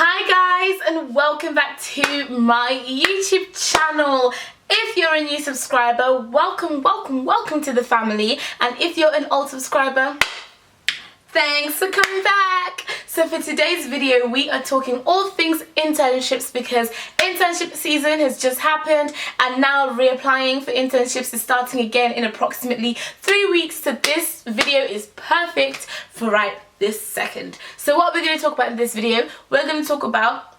Hi guys, and welcome back to my YouTube channel. If you're a new subscriber, welcome to the family, and if you're an old subscriber, thanks for coming back. So for today's video, we are talking all things internships because internship season has just happened and now reapplying for internships is starting again in approximately 3 weeks. So this video is perfect for right this second. So what we're going to talk about in this video, we're going to talk about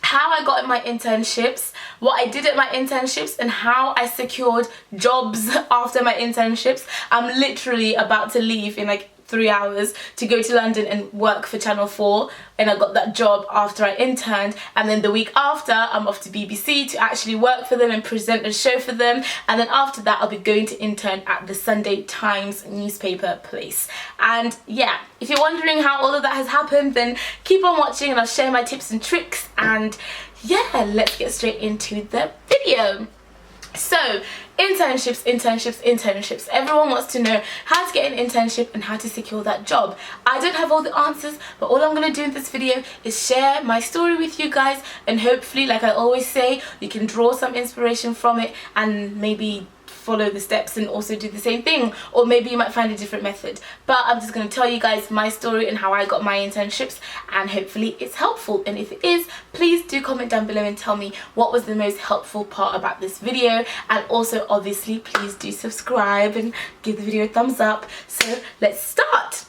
how I got my internships, what I did at my internships, and how I secured jobs after my internships. I'm literally about to leave in like 3 hours to go to London and work for Channel 4, and I got that job after I interned, and then the week after I'm off to BBC to actually work for them and present a show for them, and then after that I'll be going to intern at the Sunday Times newspaper place. And yeah, if you're wondering how all of that has happened, then keep on watching and I'll share my tips and tricks. And yeah, let's get straight into the video. So internships. Everyone wants to know how to get an internship and how to secure that job. I don't have all the answers, but all I'm going to do in this video is share my story with you guys, and hopefully, like I always say, you can draw some inspiration from it and maybe follow the steps and also do the same thing, or maybe you might find a different method. But I'm just going to tell you guys my story and how I got my internships, and hopefully it's helpful. And if it is, please do comment down below and tell me what was the most helpful part about this video, and also obviously please do subscribe and give the video a thumbs up. So let's start.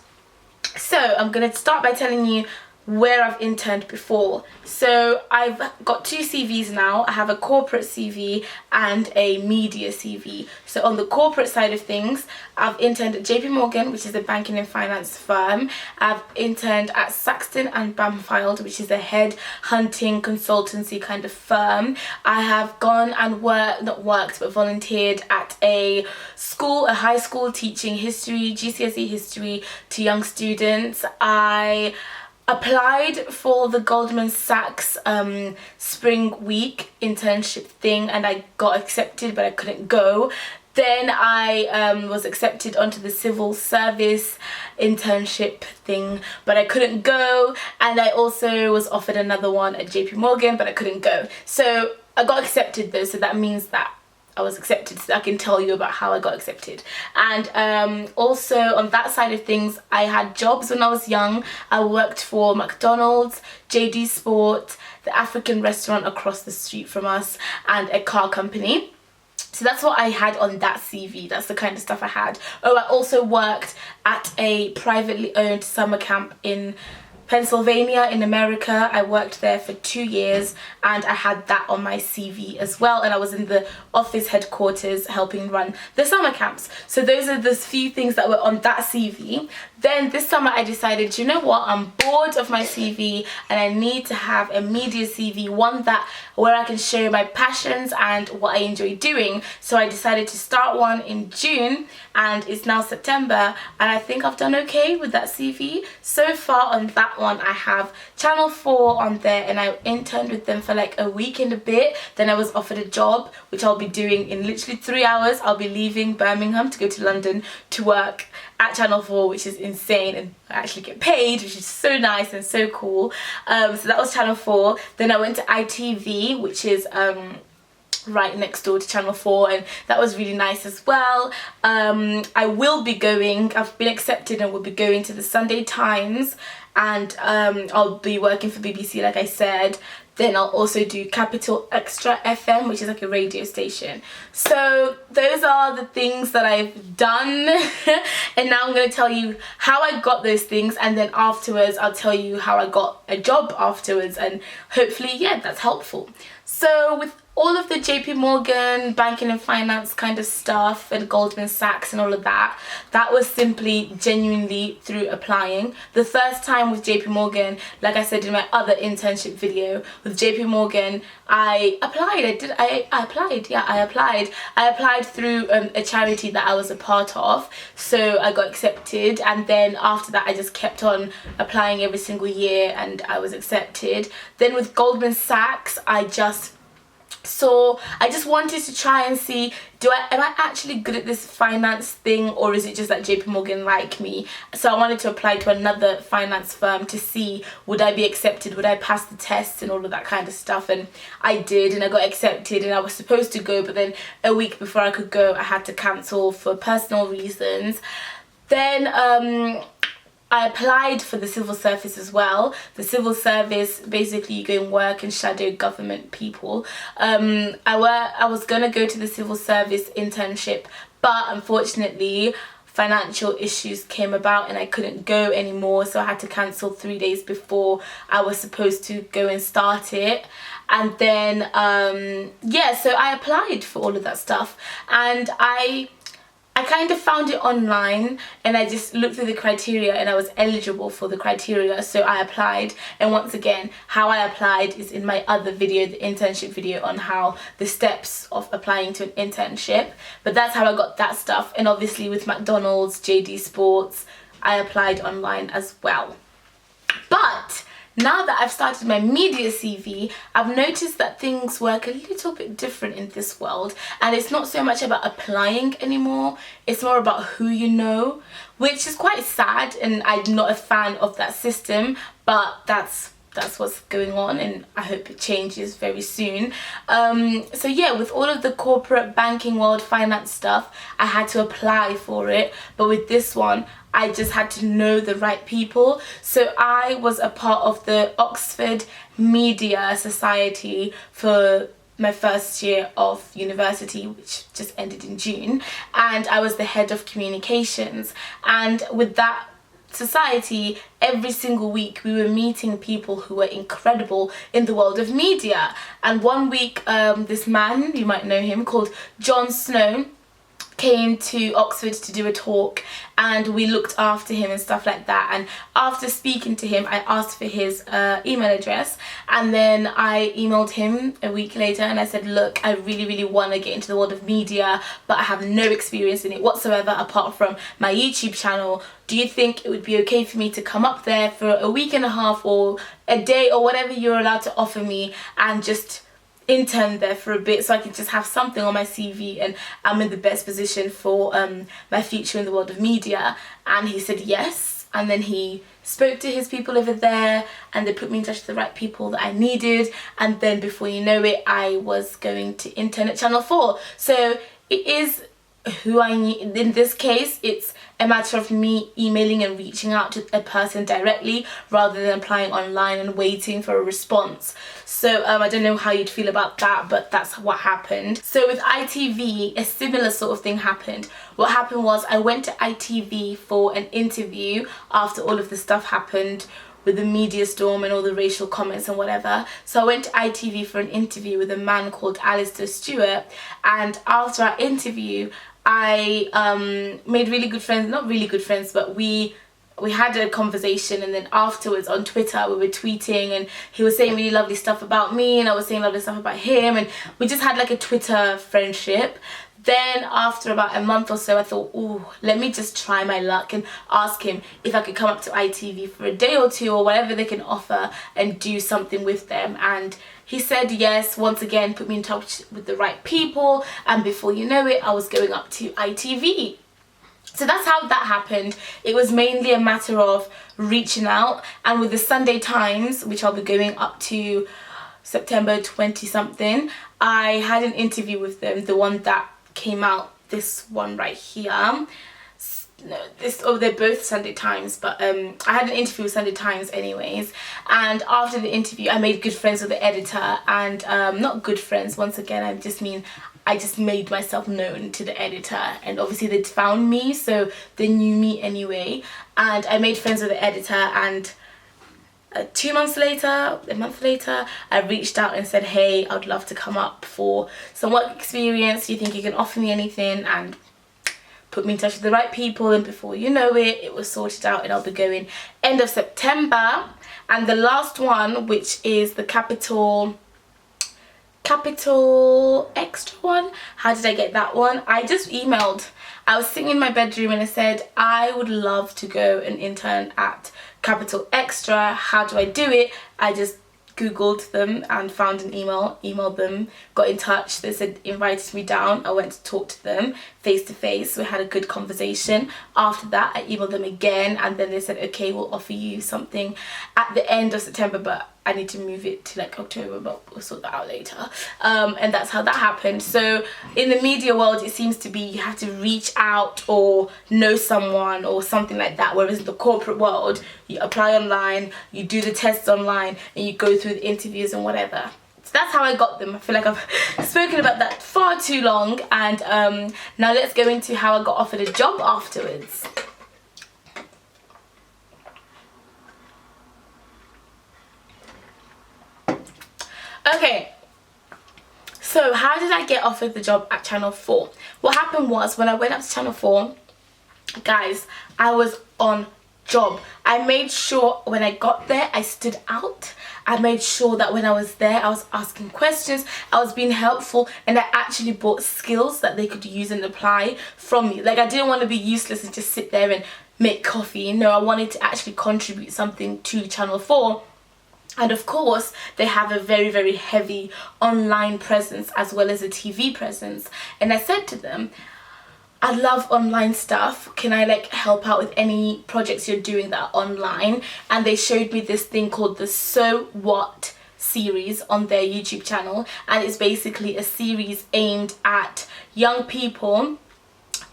So I'm going to start by telling you where I've interned before. So I've got 2 CVs now. I have a corporate CV and a media CV. So on the corporate side of things, I've interned at JP Morgan, which is a banking and finance firm. I've interned at Saxton and Bamfield, which is a head hunting consultancy kind of firm. I have gone and volunteered at a school, a high school, teaching history, GCSE history to young students. I applied for the Goldman Sachs spring week internship thing, and I got accepted, but I couldn't go. Then I was accepted onto the civil service internship thing, but I couldn't go. And I also was offered another one at JP Morgan, but I couldn't go. So I got accepted though, so that means that I was accepted, so I can tell you about how I got accepted. And also on that side of things, I had jobs when I was young. I worked for McDonald's, JD Sport, the African restaurant across the street from us, and a car company. So that's what I had on that CV. That's the kind of stuff I had. Oh, I also worked at a privately owned summer camp in Pennsylvania in America. I worked there for 2 years, and I had that on my CV as well, and I was in the office headquarters helping run the summer camps. So those are the few things that were on that CV. Then this summer I decided, you know what, I'm bored of my CV and I need to have a media CV, one where I can show my passions and what I enjoy doing. So I decided to start one in June, and it's now September, and I think I've done okay with that CV. So far on that one, I have Channel 4 on there, and I interned with them for like a week and a bit. Then I was offered a job, which I'll be doing in literally 3 hours. I'll be leaving Birmingham to go to London to work at Channel 4, which is insane, and I actually get paid, which is so nice and so cool. So that was Channel 4. Then I went to ITV, which is right next door to Channel 4, and that was really nice as well. I've been accepted and will be going to the Sunday Times, and I'll be working for BBC, like I said. Then I'll also do Capital Extra FM, which is like a radio station. So those are the things that I've done. And now I'm going to tell you how I got those things, and then afterwards I'll tell you how I got a job afterwards, and hopefully, yeah, that's helpful. So with all of the JP Morgan banking and finance kind of stuff and Goldman Sachs and all of that, that was simply genuinely through applying. The first time with JP Morgan, like I said in my other internship video, with JP Morgan, I applied. I applied through a charity that I was a part of, so I got accepted, and then after that I just kept on applying every single year and I was accepted. Then with Goldman Sachs, I just So I just wanted to try and see, am I actually good at this finance thing, or is it just that JP Morgan like me? So I wanted to apply to another finance firm to see, would I be accepted, would I pass the tests and all of that kind of stuff. And I did, and I got accepted, and I was supposed to go, but then a week before I could go I had to cancel for personal reasons. Then I applied for the civil service as well. The civil service, basically you go and work and shadow government people. I was gonna go to the civil service internship, but unfortunately financial issues came about and I couldn't go anymore, so I had to cancel 3 days before I was supposed to go and start it. And then yeah, so I applied for all of that stuff, and I kind of found it online, and I just looked through the criteria and I was eligible for the criteria, so I applied. And once again, how I applied is in my other video, the internship video, on how the steps of applying to an internship. But that's how I got that stuff. And obviously with McDonald's, JD Sports, I applied online as well. But now that I've started my media CV, I've noticed that things work a little bit different in this world, and it's not so much about applying anymore, it's more about who you know, which is quite sad, and I'm not a fan of that system, but that's what's going on, and I hope it changes very soon. So yeah, with all of the corporate banking world finance stuff, I had to apply for it, but with this one I just had to know the right people. So I was a part of the Oxford Media Society for my first year of university, which just ended in June, and I was the head of communications. And with that society, every single week we were meeting people who were incredible in the world of media. And one week this man, you might know him, called John Snow, came to Oxford to do a talk, and we looked after him and stuff like that. And after speaking to him, I asked for his email address, and then I emailed him a week later and I said, look, I really want to get into the world of media, but I have no experience in it whatsoever apart from my YouTube channel. Do you think it would be okay for me to come up there for a week and a half or a day or whatever you're allowed to offer me, and just intern there for a bit, so I can just have something on my CV and I'm in the best position for my future in the world of media? And he said yes, and then he spoke to his people over there and they put me in touch with the right people that I needed, and then before you know it, I was going to intern at Channel 4. So it is who I need. In this case, it's a matter of me emailing and reaching out to a person directly rather than applying online and waiting for a response. So I don't know how you'd feel about that, but that's what happened. So with ITV, a similar sort of thing happened. What happened was I went to ITV for an interview after all of the stuff happened with the media storm and all the racial comments and whatever. So I went to ITV for an interview with a man called Alistair Stewart, and after our interview I made really good friends, not really good friends, but we had a conversation, and then afterwards on Twitter we were tweeting, and he was saying really lovely stuff about me and I was saying lovely stuff about him, and we just had like a Twitter friendship. Then after about a month or so I thought, ooh, let me just try my luck and ask him if I could come up to ITV for a day or two or whatever they can offer and do something with them. And he said yes, once again put me in touch with the right people, and before you know it I was going up to ITV. So that's how that happened. It was mainly a matter of reaching out, and with the Sunday Times, which I'll be going up to September 20 something, I had an interview with them, the one that came out, this one right here. No, they're both Sunday Times, but I had an interview with Sunday Times anyways, and after the interview I made good friends with the editor, and not good friends, once again I just mean I just made myself known to the editor, and obviously they'd found me so they knew me anyway, and I made friends with the editor. And 2 months later, a month later, I reached out and said, hey, I would love to come up for some work experience, do you think you can offer me anything? And put me in touch with the right people, and before you know it, it was sorted out, and I'll be going end of September. And the last one, which is the capital extra one, how did I get that one? I just emailed. I was sitting in my bedroom and I said, I would love to go and intern at Capital Extra. How do I do it? I just googled them and found an emailed them, got in touch. They said, invited me down. I went to talk to them face to face. We had a good conversation. After that, I emailed them again, and then they said, okay, we'll offer you something at the end of September, but I need to move it to like October, but we'll sort that out later. And that's how that happened. So in the media world, it seems to be you have to reach out or know someone or something like that, whereas in the corporate world, you apply online, you do the tests online, and you go through the interviews and whatever. So that's how I got them. I feel like I've spoken about that far too long, and now let's go into how I got offered a job afterwards. Okay, so how did I get offered the job at Channel 4? What happened was, when I went up to Channel 4, guys, I was on job. I made sure when I got there, I stood out. I made sure that when I was there, I was asking questions, I was being helpful, and I actually brought skills that they could use and apply from me. Like, I didn't want to be useless and just sit there and make coffee. No, I wanted to actually contribute something to Channel 4. And of course, they have a very, very heavy online presence as well as a TV presence. And I said to them, I love online stuff. Can I like help out with any projects you're doing that are online? And they showed me this thing called the So What series on their YouTube channel. And it's basically a series aimed at young people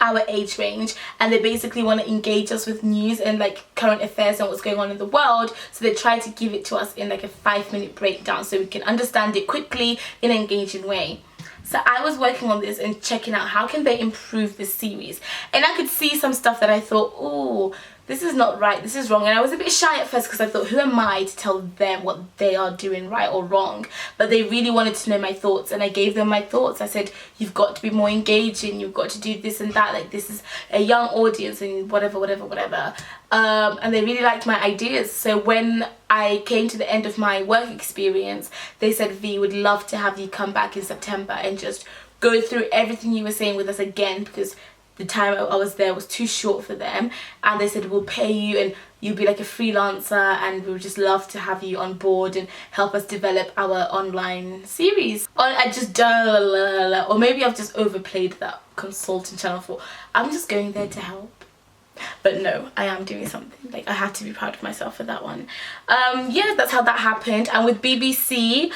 our age range, and they basically want to engage us with news and like current affairs and what's going on in the world. So they try to give it to us in like a 5-minute breakdown so we can understand it quickly in an engaging way. So I was working on this and checking out how can they improve this series, and I could see some stuff that I thought, oh, this is not right, this is wrong. And I was a bit shy at first because I thought, who am I to tell them what they are doing right or wrong? But they really wanted to know my thoughts, and I gave them my thoughts. I said, you've got to be more engaging, you've got to do this and that, like this is a young audience and whatever. And they really liked my ideas. So when I came to the end of my work experience, they said, V, would love to have you come back in September and just go through everything you were saying with us again, because the time I was there was too short for them. And they said, we'll pay you and you'll be like a freelancer, and we would just love to have you on board and help us develop our online series. Or I just or maybe I've just overplayed that consultant Channel 4. I'm just going there to help. But no, I am doing something. Like, I have to be proud of myself for that one. Yeah, that's how that happened. And with BBC,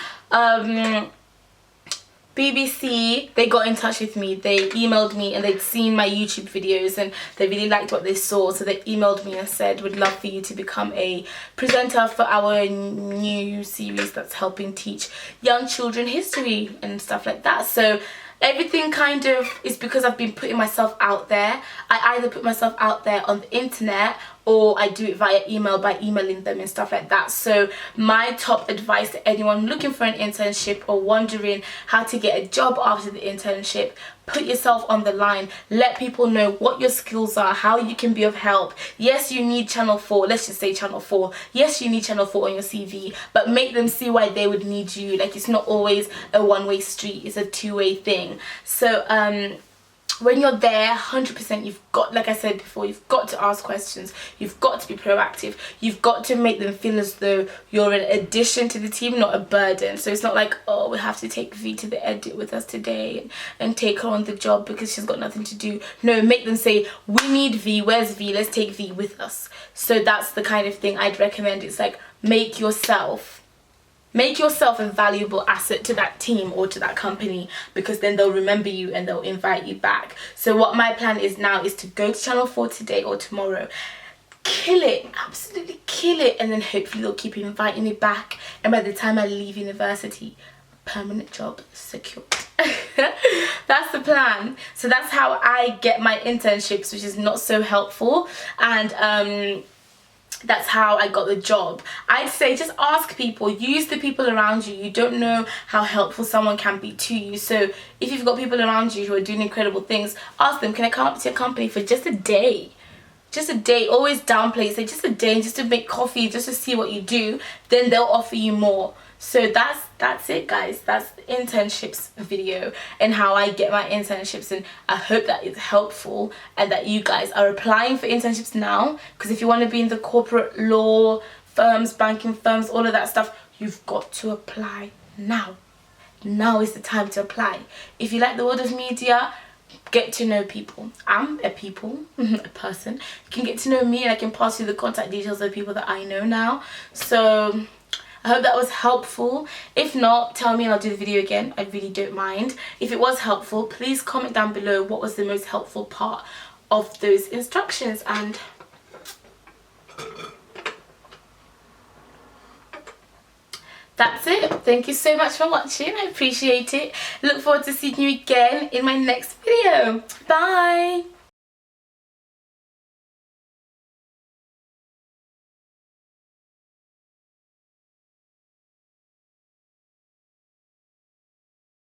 they got in touch with me. They emailed me, and they'd seen my YouTube videos and they really liked what they saw. So they emailed me and said, would love for you to become a presenter for our new series that's helping teach young children history and stuff like that. So everything kind of is because I've been putting myself out there. I either put myself out there on the internet, or I do it via email by emailing them and stuff like that. So my top advice to anyone looking for an internship or wondering how to get a job after the internship, put yourself on the line. Let people know what your skills are, how you can be of help. Yes, you need Channel 4. Let's just say Channel 4. Yes, you need Channel 4 on your CV, but make them see why they would need you. Like, it's not always a one-way street. It's a two-way thing. So when you're there, 100%, you've got, like I said before, you've got to ask questions. You've got to be proactive. You've got to make them feel as though you're an addition to the team, not a burden. So it's not like, oh, we have to take V to the edit with us today and take her on the job because she's got nothing to do. No, make them say, we need V, where's V? Let's take V with us. So that's the kind of thing I'd recommend. It's like, make yourself a valuable asset to that team or to that company, because then they'll remember you and they'll invite you back. So what my plan is now is to go to Channel 4 today or tomorrow, kill it, absolutely kill it, and then hopefully they'll keep inviting me back, and by the time I leave university, permanent job secured. That's the plan. So that's how I get my internships, which is not so helpful, and that's how I got the job. I'd say just ask people, use the people around you. You don't know how helpful someone can be to you. So if you've got people around you who are doing incredible things, ask them, can I come up to your company for just a day? Just a day. Always downplay, say just a day, just to make coffee, just to see what you do. Then they'll offer you more. So that's it, guys. That's the internships video and how I get my internships, and I hope that it's helpful and that you guys are applying for internships now, because if you want to be in the corporate law firms, banking firms, all of that stuff, you've got to apply now. Now is the time to apply. If you like the world of media, get to know people. I'm a person. You can get to know me, and I can pass you the contact details of people that I know now. So I hope that was helpful. If not, tell me and I'll do the video again. I really don't mind. If it was helpful, please comment down below what was the most helpful part of those instructions. And that's it. Thank you so much for watching. I appreciate it. Look forward to seeing you again in my next video. Bye.